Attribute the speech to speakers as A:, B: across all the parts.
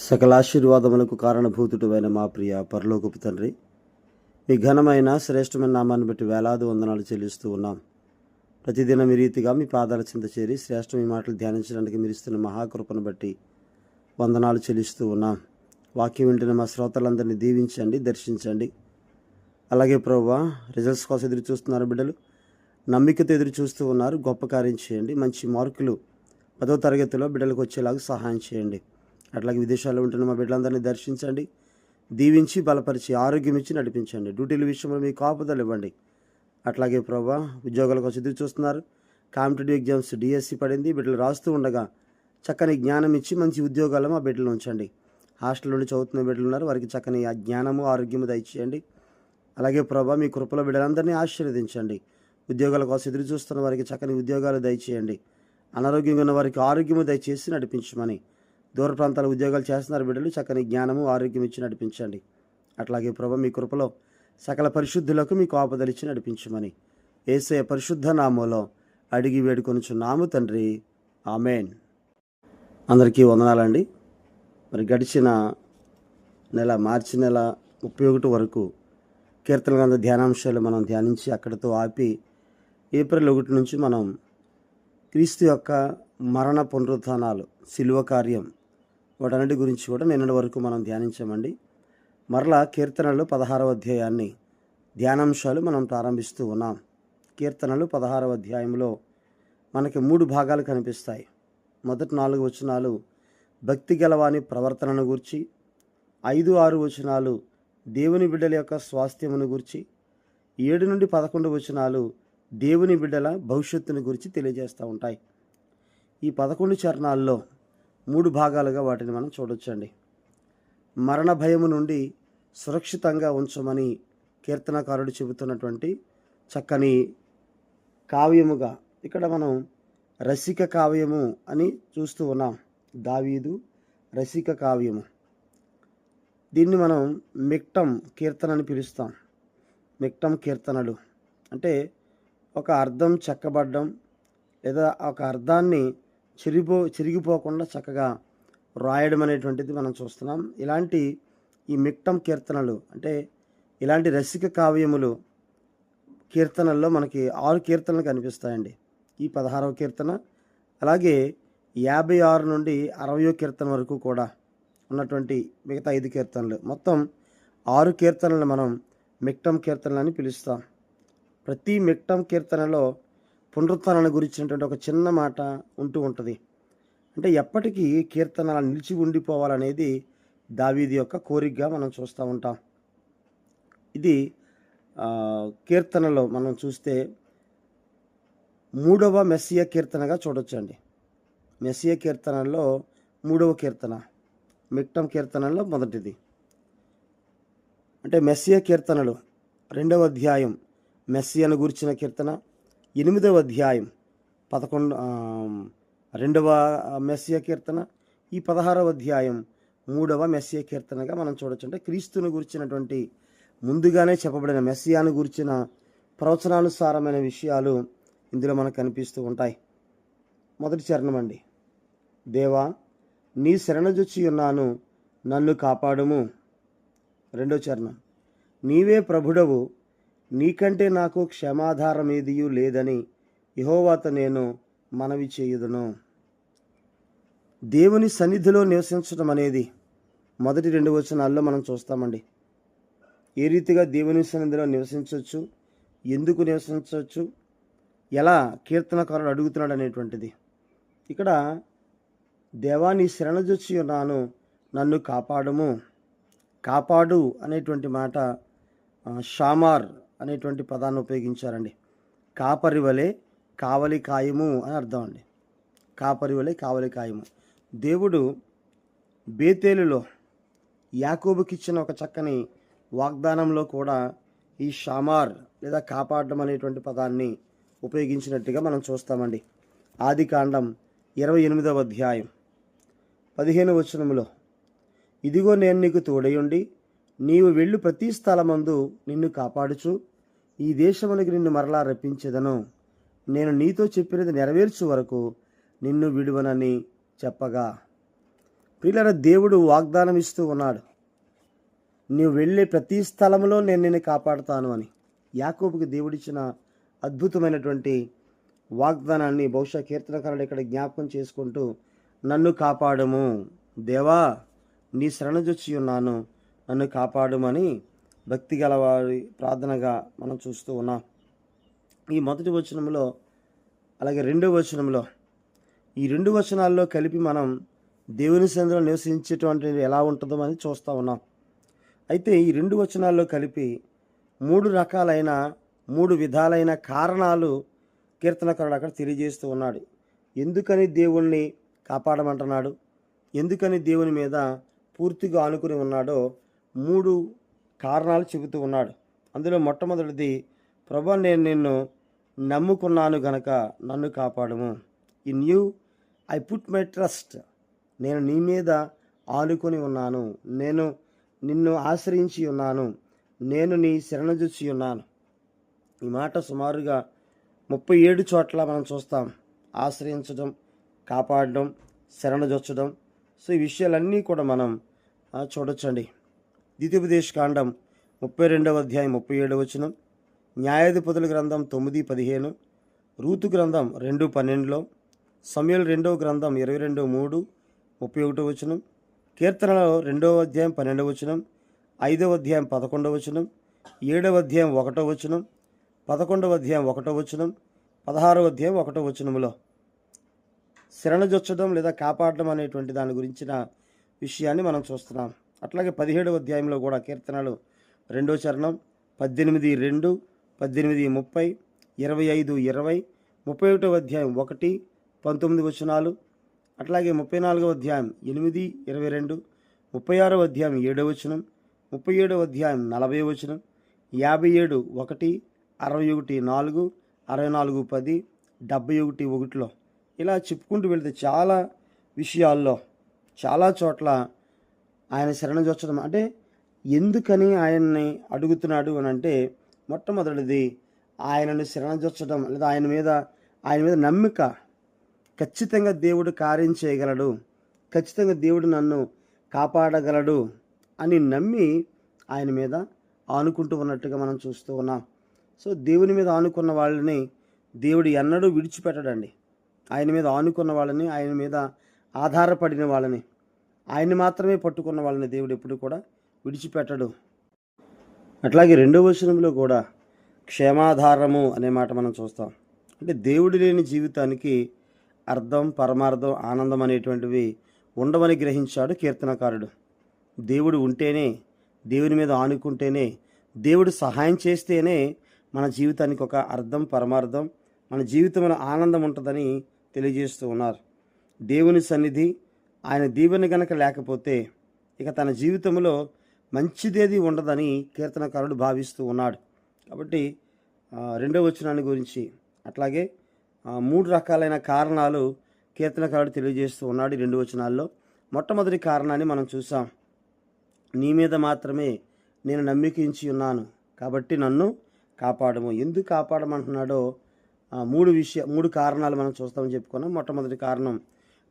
A: సకలాశీర్వాదములకు కారణభూతుడైన మా ప్రియ పరలోకపు తండ్రి, మీ ఘనమైన శ్రేష్టమైన నామాన్ని బట్టి వేలాది వందనాలు చెల్లిస్తూ ఉన్నాం. ప్రతిదినం ఈ రీతిగా మీ పాదాల చింత చేరి శ్రేష్టమైన మాటలు ధ్యానించడానికి మీరు ఇస్తున్న మహాకృపను బట్టి వందనాలు చెల్లిస్తూ ఉన్నాం. వాక్యం వింటున్న మా శ్రోతలందరినీ దీవించండి, దర్శించండి. అలాగే ప్రభువా, రిజల్ట్స్ కోసం ఎదురు చూస్తున్నారు బిడ్డలు, నమ్మికతో ఎదురు చూస్తూ ఉన్నారు. గొప్ప కార్యం చేయండి. మంచి మార్కులు 10వ తరగతిలో బిడ్డలకు వచ్చేలాగా సహాయం చేయండి. అట్లాగే విదేశాల్లో ఉంటున్న మా బిడ్డలందరినీ దర్శించండి, దీవించి బలపరిచి ఆరోగ్యం ఇచ్చి నడిపించండి. డ్యూటీల విషయంలో మీ కాపుదలు ఇవ్వండి. అట్లాగే ప్రభా, ఉద్యోగాల కోసం ఎదురు చూస్తున్నారు. కాంపిటేటివ్ ఎగ్జామ్స్ డిఎస్సి పడింది. బిడ్డలు రాస్తూ ఉండగా చక్కని జ్ఞానం ఇచ్చి మంచి ఉద్యోగాలు మా బిడ్డలు ఉంచండి. హాస్టల్ నుండి చదువుతున్న బిడ్డలు ఉన్నారు, వారికి చక్కని ఆ జ్ఞానము ఆరోగ్యము దయచేయండి. అలాగే ప్రభా, మీ కృపలో బిడ్డలందరినీ ఆశీర్వదించండి. ఉద్యోగాల కోసం ఎదురు చూస్తున్న వారికి చక్కని ఉద్యోగాలు దయచేయండి. అనారోగ్యంగా ఉన్న వారికి ఆరోగ్యము దయచేసి నడిపించమని, దూర ప్రాంతాల ఉద్యోగాలు చేస్తున్నారు బిడ్డలు, చక్కని జ్ఞానము ఆరోగ్యం ఇచ్చి నడిపించండి. అట్లాగే ప్రభా, మీ కృపలో సకల పరిశుద్ధులకు మీకు ఆపదలిచ్చి నడిపించమని యేసయ్య పరిశుద్ధ నామములో అడిగి వేడుకొనుచున్నాము తండ్రి, ఆమెన్. అందరికీ వందనాలండి. మరి గడిచిన నెల మార్చి నెల 31 వరకు కీర్తన గ్రంథ ధ్యానాంశాలు మనం ధ్యానించి అక్కడితో ఆపి ఏప్రిల్ 1 నుంచి మనం క్రీస్తు యొక్క మరణ పునరుత్థానాలు, శిలువ కార్యం, వాటన్నిటి గురించి కూడా నిన్నటి వరకు మనం ధ్యానించామండి. మరలా కీర్తనలు 16వ అధ్యాయాన్ని ధ్యానాంశాలు మనం ప్రారంభిస్తూ ఉన్నాం. కీర్తనలు 16వ అధ్యాయంలో మనకి 3 భాగాలు కనిపిస్తాయి. మొదటి 4 వచనాలు భక్తి గలవాని ప్రవర్తనను గూర్చి, 5, 6 వచనాలు దేవుని బిడ్డల యొక్క స్వాస్థ్యమును గురించి, 7 నుండి 11 వచనాలు దేవుని బిడ్డల భవిష్యత్తును గురించి తెలియజేస్తూ ఉంటాయి. ఈ 11 చరణాల్లో 3 భాగాలుగా వాటిని మనం చూడొచ్చండి. మరణ భయము నుండి సురక్షితంగా ఉంచమని కీర్తనకారుడు చెబుతున్నటువంటి చక్కని కావ్యముగా ఇక్కడ మనం రసిక కావ్యము అని చూస్తూ ఉన్నాం. దావీదు రసిక కావ్యము, దీన్ని మనం మిక్టం కీర్తన అని పిలుస్తాం. మిక్టం కీర్తనలు అంటే ఒక అర్థం చెక్కబడ్డం లేదా ఒక అర్థాన్ని చిరిగిపోకుండా చక్కగా రాయడం అనేటువంటిది మనం చూస్తున్నాం. ఇలాంటి ఈ మిక్టం కీర్తనలు అంటే ఇలాంటి రసిక కావ్యములు కీర్తనల్లో మనకి 6 కీర్తనలు కనిపిస్తాయండి. ఈ 16వ కీర్తన, అలాగే 56 నుండి 60వ కీర్తన వరకు కూడా ఉన్నటువంటి మిగతా 5 కీర్తనలు, మొత్తం 6 కీర్తనలు మనం మిక్టం కీర్తనలు అని పిలుస్తాం. ప్రతి మిక్టం కీర్తనలో పునరుత్థానాన్ని గురించినటువంటి ఒక చిన్న మాట ఉంటూ ఉంటుంది. అంటే ఎప్పటికీ కీర్తన నిలిచి ఉండిపోవాలనేది దావీదు యొక్క కోరికగా మనం చూస్తూ ఉంటాం. ఇది కీర్తనలో మనం చూస్తే 3వ మెస్సియా కీర్తనగా చూడొచ్చండి. మెస్సియా కీర్తనలో 3వ కీర్తన, మిక్టం కీర్తనలో మొదటిది. అంటే మెస్సియా కీర్తనలు 2వ అధ్యాయం మెస్సియాను గురించిన కీర్తన, 8వ అధ్యాయం 2వ మెస్సియా కీర్తన, ఈ 16వ అధ్యాయం 3వ మెస్సియా కీర్తనగా మనం చూడొచ్చు. అంటే క్రీస్తును గురించినటువంటి ముందుగానే చెప్పబడిన మెస్సియాను గురించిన ప్రవచనానుసారమైన విషయాలు ఇందులో మనకు కనిపిస్తూ ఉంటాయి. మొదటి చరణం అండి, దేవా నీ శరణుజొచ్చి ఉన్నాను, నన్ను కాపాడుము. 2వ చరణం, నీవే ప్రభుడవు, నీకంటే నాకు క్షమాధారమేదియు లేదని యెహోవాతో నేను మనవి చేయుదును. దేవుని సన్నిధిలో నివసించడం అనేది మొదటి 2 వచనాల్లో మనం చూస్తామండి. ఏ రీతిగా దేవుని సన్నిధిలో నివసించవచ్చు, ఎందుకు నివసించవచ్చు, ఎలా కీర్తనకారుడు అడుగుతున్నాడు అనేటువంటిది. ఇక్కడ దేవా నీ శరణుజొచ్చి ఉన్నాను, నన్ను కాపాడుము. కాపాడు అనేటువంటి మాట షామార్ అనేటువంటి పదాన్ని ఉపయోగించారండి. కాపరి వలె కావలి కాయము అని అర్థం అండి. కాపరి వలె కావలి కాయము. దేవుడు బేతేలులో యాకోబుకిచ్చిన ఒక చక్కని వాగ్దానంలో కూడా ఈ షామార్ లేదా కాపాడడం అనేటువంటి పదాన్ని ఉపయోగించినట్టుగా మనం చూస్తామండి. ఆదికాండం 28వ అధ్యాయం 15వ వచనములో, ఇదిగో నేను నీకు తోడయుండి నీవు వెళ్ళు ప్రతి స్థలమందు నిన్ను కాపాడుచు ఈ దేశమునికి నిన్ను మరలా రప్పించెదను, నేను నీతో చెప్పినది నెరవేర్చు వరకు నిన్ను విడువనని చెప్పగా, ప్రియులారా, దేవుడు వాగ్దానం ఇస్తూ ఉన్నాడు, నీవు వెళ్ళే ప్రతి స్థలంలో నేను నిన్ను కాపాడుతాను అని. యాకోబుకి దేవుడిచ్చిన అద్భుతమైనటువంటి వాగ్దానాన్ని బహుశా కీర్తనకారుడు ఇక్కడ జ్ఞాపకం చేసుకుంటూ, నన్ను కాపాడము దేవా, నీ శరణుజొచ్చి ఉన్నాను, నన్ను కాపాడమని భక్తి గలవారి ప్రార్థనగా మనం చూస్తూ ఉన్నాం. ఈ మొదటి వచనంలో అలాగే రెండవ వచనంలో, ఈ రెండు వచనాల్లో కలిపి మనం దేవుని సన్నిధిలో నివసించేటువంటి ఎలా ఉంటుందో అని చూస్తూ ఉన్నాం. అయితే ఈ రెండు వచనాల్లో కలిపి మూడు విధాలైన కారణాలు కీర్తనకారుడు అక్కడ తెలియజేస్తూ ఉన్నాడు. ఎందుకని దేవుణ్ణి కాపాడమంటున్నాడు, ఎందుకని దేవుని మీద పూర్తిగా ఆనుకుని ఉన్నాడో 3 కారణాలు చెబుతూ ఉన్నాడు. అందులో మొట్టమొదటిది, ప్రభువా, నేను నిన్ను నమ్ముకున్నాను గనక నన్ను కాపాడము. In you I put my trust. నేను నీ మీద ఆనుకొని ఉన్నాను, నేను నిన్ను ఆశ్రయించి ఉన్నాను, నేను నీ శరణుజొచ్చి ఉన్నాను. ఈ మాట సుమారుగా 37 చోట్ల మనం చూస్తాం. ఆశ్రయించడం, కాపాడడం, శరణుజొచ్చడం. సో ఈ విషయాలన్నీ కూడా మనం చూడొచ్చండి. ద్వితీయోపదేశ కాండం 32వ అధ్యాయం 37వ వచనం, న్యాయాధిపతుల గ్రంథం 9:15, రూతు గ్రంథం 2:12, సమూయేలు 2వ గ్రంథం 22:3, 31వ వచనం, కీర్తనలో 2వ అధ్యాయం 12వ వచనం, 5వ అధ్యాయం 11వ వచనం, 7వ అధ్యాయం 1వ వచనం, 11వ అధ్యాయం 1వ వచనం, 16వ అధ్యాయం 1వ వచనంలో శరణుజొచ్చడం లేదా కాపాడడం అనేటువంటి దాని గురించిన విషయాన్ని మనం చూస్తున్నాం. అట్లాగే 17వ అధ్యాయంలో కూడా కీర్తనలు 2వ చరణం 18:2, 18:30, 25:20, 31వ అధ్యాయం 1, 19 వచనాలు, అట్లాగే 34వ అధ్యాయం 8, 22, 36వ అధ్యాయం 7వ వచనం, 37వ అధ్యాయం 40వ వచనం, 57, 1, 61, 4, 64, 10, 71, 1లో ఇలా చెప్పుకుంటూ వెళితే చాలా విషయాల్లో చాలా చోట్ల ఆయన శరణుజొచ్చడం. అంటే ఎందుకని ఆయన్ని అడుగుతున్నాడు అని అంటే, మొట్టమొదటిది ఆయనను శరణుజొచ్చడం లేదా ఆయన మీద నమ్మిక. ఖచ్చితంగా దేవుడు కార్యం చేయగలడు, ఖచ్చితంగా దేవుడు నన్ను కాపాడగలడు అని నమ్మి ఆయన మీద ఆనుకుంటూ ఉన్నట్టుగా మనం చూస్తూ ఉన్నాం. సో దేవుని మీద ఆనుకున్న వాళ్ళని దేవుడు ఎన్నడూ విడిచిపెట్టడండి. ఆయన మీద ఆనుకున్న వాళ్ళని, ఆయన మీద ఆధారపడిన వాళ్ళని, ఆయన్ని మాత్రమే పట్టుకున్న వాళ్ళని దేవుడు ఎప్పుడు కూడా విడిచిపెట్టడు. అట్లాగే 2వ వచనంలో కూడా క్షేమాధారము అనే మాట మనం చూస్తాం. అంటే దేవుడు లేని జీవితానికి అర్థం, పరమార్థం, ఆనందం అనేటువంటివి ఉండవని గ్రహించాడు కీర్తనకారుడు. దేవుడు ఉంటేనే, దేవుని మీద ఆనుకుంటేనే, దేవుడు సహాయం చేస్తేనే మన జీవితానికి ఒక అర్థం, పరమార్థం, మన జీవితంలో ఆనందం ఉంటుందని తెలియజేస్తూ ఉన్నారు. దేవుని సన్నిధి, ఆయన దీవెన గనక లేకపోతే ఇక తన జీవితంలో మంచిదేది ఉండదని కీర్తనకారుడు భావిస్తూ ఉన్నాడు. కాబట్టి 2వ వచనాన్ని గురించి అట్లాగే 3 రకాలైన కారణాలు కీర్తనకారుడు తెలియజేస్తూ ఉన్నాడు ఈ 2 వచనాల్లో. మొట్టమొదటి కారణాన్ని మనం చూసాం, నీ మీద మాత్రమే నేను నమ్మికించి ఉన్నాను కాబట్టి నన్ను కాపాడము. ఎందుకు కాపాడమంటున్నాడో 3 కారణాలు మనం చూస్తామని చెప్పుకున్నాం. మొట్టమొదటి కారణం,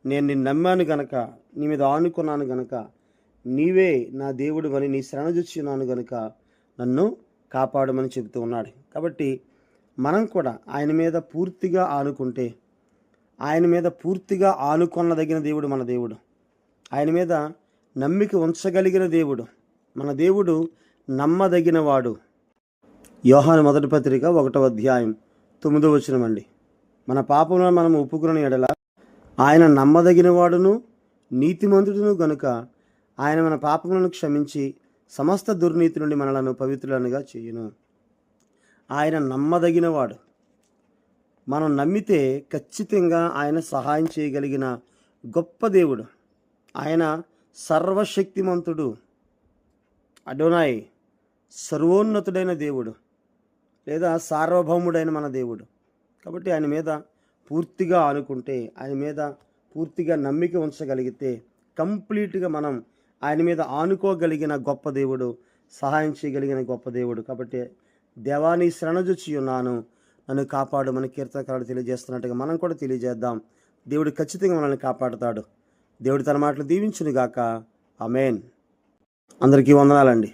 A: నేను నిన్ను నమ్మాను గనక, నీ మీద ఆనుకున్నాను గనక, నీవే నా దేవుడు అని నీ శరణుజొచ్చి ఉన్నాను గనక నన్ను కాపాడమని చెబుతూ ఉన్నాడు. కాబట్టి మనం కూడా ఆయన మీద పూర్తిగా ఆనుకుంటే, ఆయన మీద పూర్తిగా ఆనుకొనదగిన దేవుడు మన దేవుడు, ఆయన మీద నమ్మిక ఉంచగలిగిన దేవుడు మన దేవుడు, నమ్మదగినవాడు. యోహాను మొదటి పత్రిక 1వ అధ్యాయం 9వ వచనం అండి, మన పాపములను మనం ఒప్పుకున్న ఎడల ఆయన నమ్మదగిన వాడును నీతిమంతుడును గనుక ఆయన మన పాపములను క్షమించి సమస్త దుర్నీతి నుండి మనలను పవిత్రులనుగా చేయును. ఆయన నమ్మదగినవాడు. మనం నమ్మితే ఖచ్చితంగా ఆయన సహాయం చేయగలిగిన గొప్ప దేవుడు. ఆయన సర్వశక్తిమంతుడు, అడోనాయ్, సర్వోన్నతుడైన దేవుడు లేదా సార్వభౌముడైన మన దేవుడు. కాబట్టి ఆయన మీద పూర్తిగా ఆనుకుంటే, ఆయన మీద పూర్తిగా నమ్మిక ఉంచగలిగితే, కంప్లీట్గా మనం ఆయన మీద ఆనుకోగలిగిన గొప్ప దేవుడు, సహాయం చేయగలిగిన గొప్ప దేవుడు. కాబట్టి దేవాని శరణుజొచ్చి ఉన్నాను, నన్ను కాపాడు మన కీర్తనకారుడు తెలియజేస్తున్నట్టుగా మనం కూడా తెలియజేద్దాం. దేవుడు ఖచ్చితంగా మనల్ని కాపాడుతాడు. దేవుడి తన మాటలు దీవించునుగాక. ఆమేన్. అందరికీ వందనాలండి.